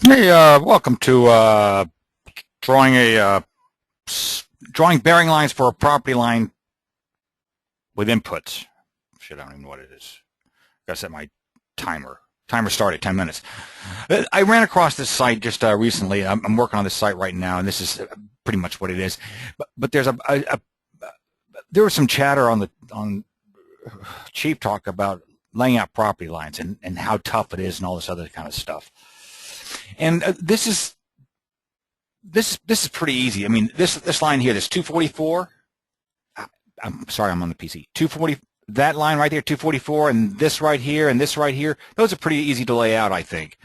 Hey, welcome to drawing drawing bearing lines for a property line with inputs. Shit, I don't even know what it is. Gotta set my timer. Timer started 10 minutes. I ran across this site just recently. I'm working on this site right now, and this is pretty much what it is. But there's there was some chatter on Cheap Talk about laying out property lines and how tough it is and all this other kind of stuff. And this is pretty easy. I mean, this line here, this 244. I'm sorry, I'm on the PC. 240. That line right there, 244, and this right here, and this right here. Those are pretty easy to lay out, I think.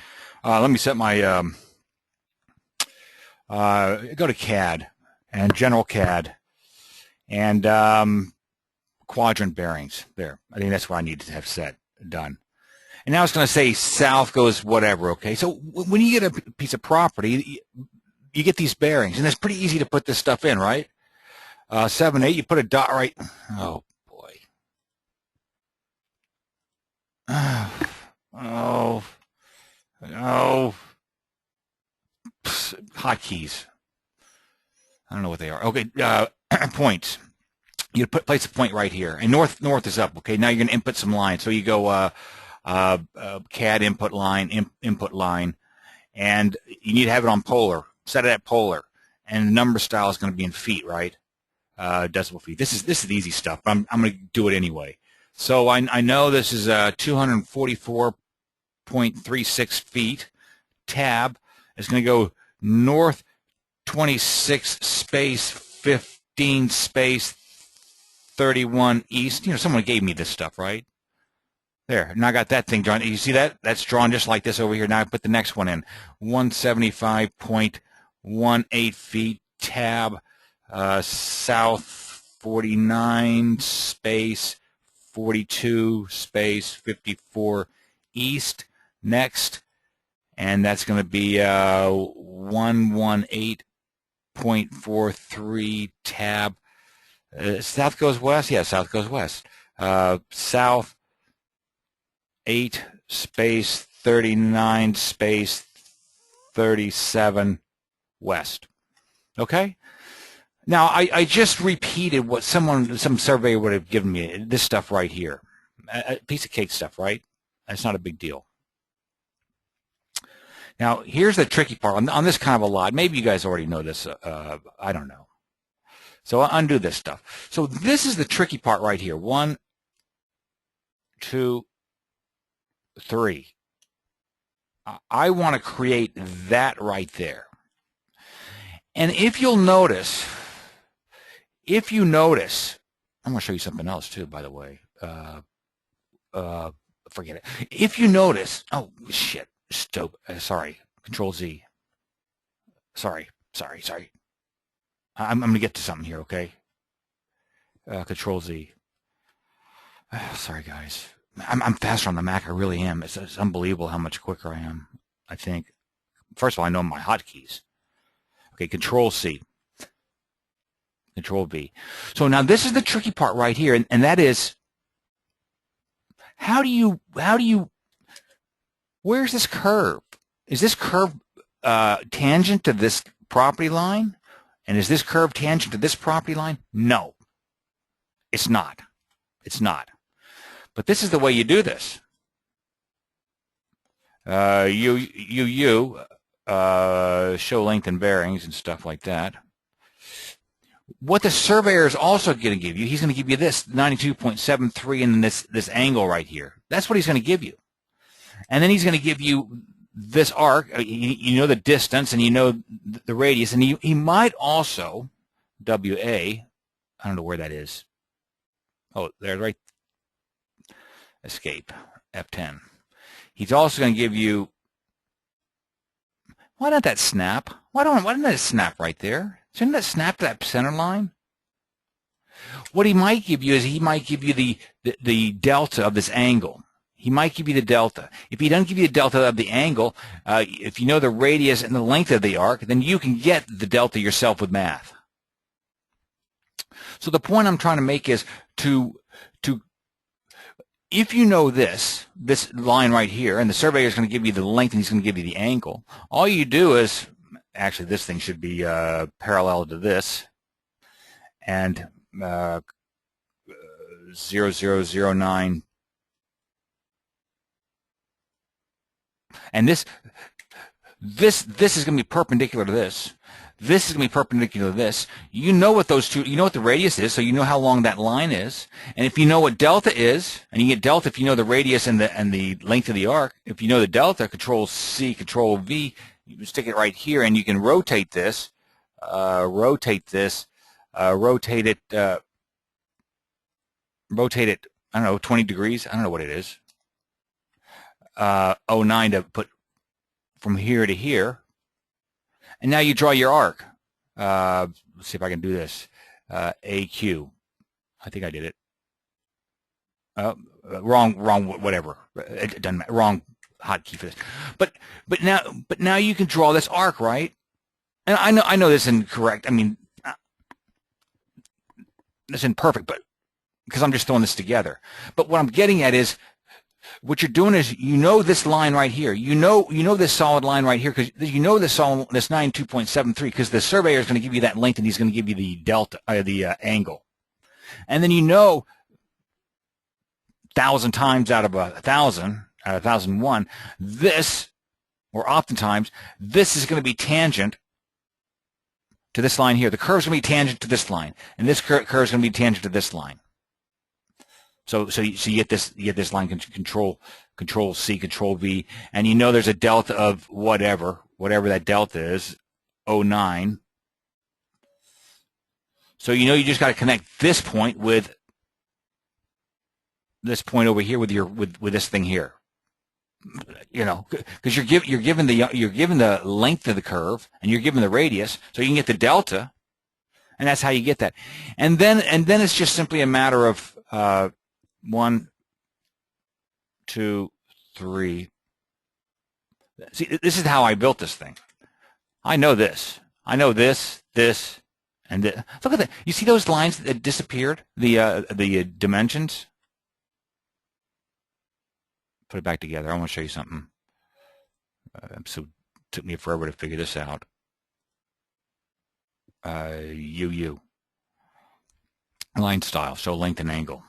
Let me set my go to CAD and General CAD and quadrant bearings. There, I think that's what I need to have set done. And now it's going to say south goes whatever. Okay, so when you get a piece of property, you get these bearings, and it's pretty easy to put this stuff in, right? 7, 8, you put a dot right. Oh boy. Oh. Hotkeys. I don't know what they are. Okay, points. You place a point right here, and north is up. Okay, now you're going to input some lines. So you go CAD input line, input line, and you need to have it on polar. Set it at polar, and the number style is going to be in feet, right? Decimal feet. This is easy stuff. But I'm going to do it anyway. So I know this is 244.36 feet. Tab is going to go north 26 space 15 space 31 east. You know, someone gave me this stuff, right? There. Now I got that thing drawn. You see that? That's drawn just like this over here. Now I put the next one in. 175.18 feet. Tab. South 49 space 42 space 54 east. Next. And that's going to be 118.43 tab. South goes west? Yeah, south goes west. South 8 space 39 space 37 west. Okay? Now, I just repeated what some surveyor would have given me, this stuff right here. A piece of cake stuff, right? That's not a big deal. Now, here's the tricky part. On this kind of a lot, maybe you guys already know this. I don't know. So I'll undo this stuff. So this is the tricky part right here. 1, 2, 3. I want to create that right there. And if you notice, I'm going to show you something else too, by the way. Forget it. If you notice, oh shit, sorry, Control Z. Sorry. I'm going to get to something here, okay? Control Z. Sorry, guys. I'm faster on the Mac. I really am. It's unbelievable how much quicker I am, I think. First of all, I know my hotkeys. Okay, Control C. Control V. So now this is the tricky part right here, and that is, where's this curve? Is this curve tangent to this property line? And is this curve tangent to this property line? No, it's not. It's not. But this is the way you do this. Show length and bearings and stuff like that. What the surveyor is also going to give you, he's going to give you this 92.73 and this angle right here. That's what he's going to give you. And then he's going to give you this arc. You know the distance and you know the radius. And he might also, WA, I don't know where that is. Oh, there, right. Escape, F10. He's also going to give you, why not that snap? Why doesn't that snap right there? Shouldn't that snap to that center line? What he might give you is he might give you the delta of this angle. He might give you the delta. If he doesn't give you the delta of the angle, if you know the radius and the length of the arc, then you can get the delta yourself with math. So the point I'm trying to make is to if you know this line right here, and the surveyor is going to give you the length and he's going to give you the angle, all you do is, actually this thing should be parallel to this, and 0009, and this is going to be perpendicular to this. This is going to be perpendicular to this. You know what those two, you know what the radius is, so you know how long that line is. And if you know what delta is, and you get delta if you know the radius and the length of the arc, if you know the delta, Control C, Control V, you can stick it right here, and you can rotate this, rotate it, I don't know, 20 degrees. I don't know what it is. 09 to put from here to here. And now you draw your arc. Let's see if I can do this. AQ. I think I did it. Wrong, whatever. It doesn't matter. Wrong hotkey for this. But now you can draw this arc, right? And I know this isn't correct. I mean, this isn't perfect, but because I'm just throwing this together. But what I'm getting at is, what you're doing is, you know this line right here. You know this solid line right here, because you know this 92.73, because the surveyor is going to give you that length and he's going to give you the delta, the angle. And then you know 1,000 times out of 1,000, out of 1,001, this, or oftentimes, this is going to be tangent to this line here. The curve is going to be tangent to this line, and this curve is going to be tangent to this line. So you get this line, Control C, Control V, and you know there's a delta of whatever that delta is, 09. So you know you just got to connect this point with this point over here with this thing here. You know, because you're given the length of the curve and you're given the radius, so you can get the delta, and that's how you get that. And then it's just simply a matter of 1, 2, 3. See, this is how I built this thing. I know this. I know this, and this. Look at that. You see those lines that disappeared? The dimensions. Put it back together. I want to show you something. So it took me forever to figure this out. Line style. Show length and angle.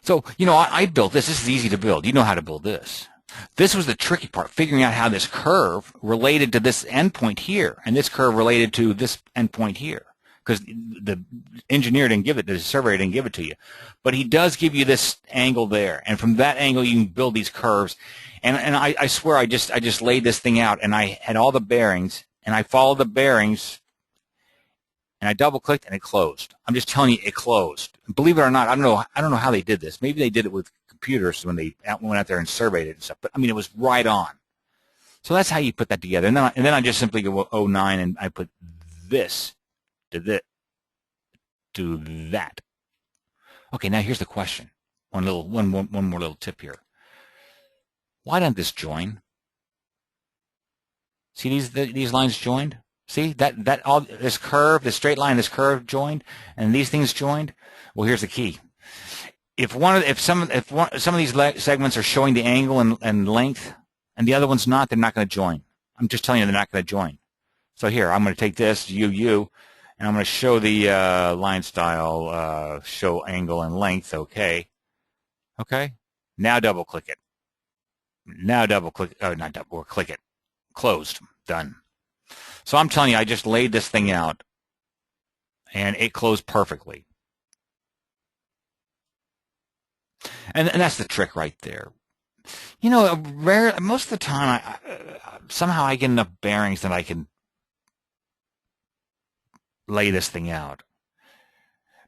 So, you know, I built this. This is easy to build. You know how to build this. This was the tricky part, figuring out how this curve related to this endpoint here, and this curve related to this endpoint here, because the engineer didn't give it, the surveyor didn't give it to you. But he does give you this angle there, and from that angle you can build these curves. And I swear I just laid this thing out, and I had all the bearings, and I followed the bearings, and I double-clicked, and it closed. I'm just telling you, it closed. Believe it or not, I don't know how they did this. Maybe they did it with computers when they went out there and surveyed it and stuff. But I mean, it was right on. So that's how you put that together. And then I just simply go 09, and I put this to that. Okay, now here's the question. One more little tip here. Why doesn't this join? See these lines joined? See that all this curve, this straight line, this curve joined, and these things joined. Well, here's the key. If some of these segments are showing the angle and length, and the other one's not, they're not going to join. I'm just telling you, they're not going to join. So here, I'm going to take this UU, and I'm going to show the line style, show angle and length. Okay. Now double click it. Now double click. Oh, not double. Or click it. Closed. Done. So I'm telling you, I just laid this thing out, and it closed perfectly. And that's the trick right there. You know, most of the time, somehow I get enough bearings that I can lay this thing out.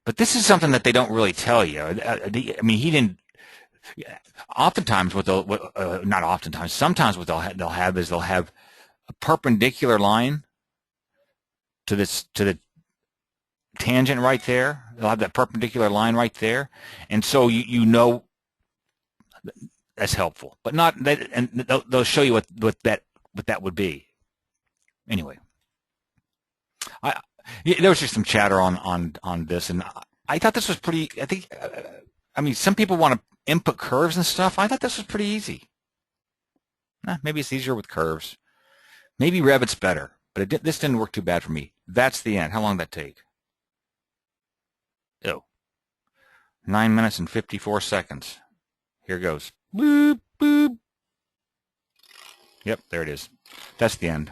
But this is something that they don't really tell you. I mean, he didn't. Oftentimes, not oftentimes, sometimes what they'll have is they'll have a perpendicular line to the tangent right there. They'll have that perpendicular line right there, and so you know that's helpful. But not that, and they'll show you what that would be. Anyway, there was just some chatter on this, and I thought this was pretty. I think I mean, some people want to input curves and stuff. I thought this was pretty easy. Maybe it's easier with curves. Maybe Revit's better, but this didn't work too bad for me. That's the end. How long did that take? Oh, 9 minutes and 54 seconds. Here goes. Boop, boop. Yep, there it is. That's the end.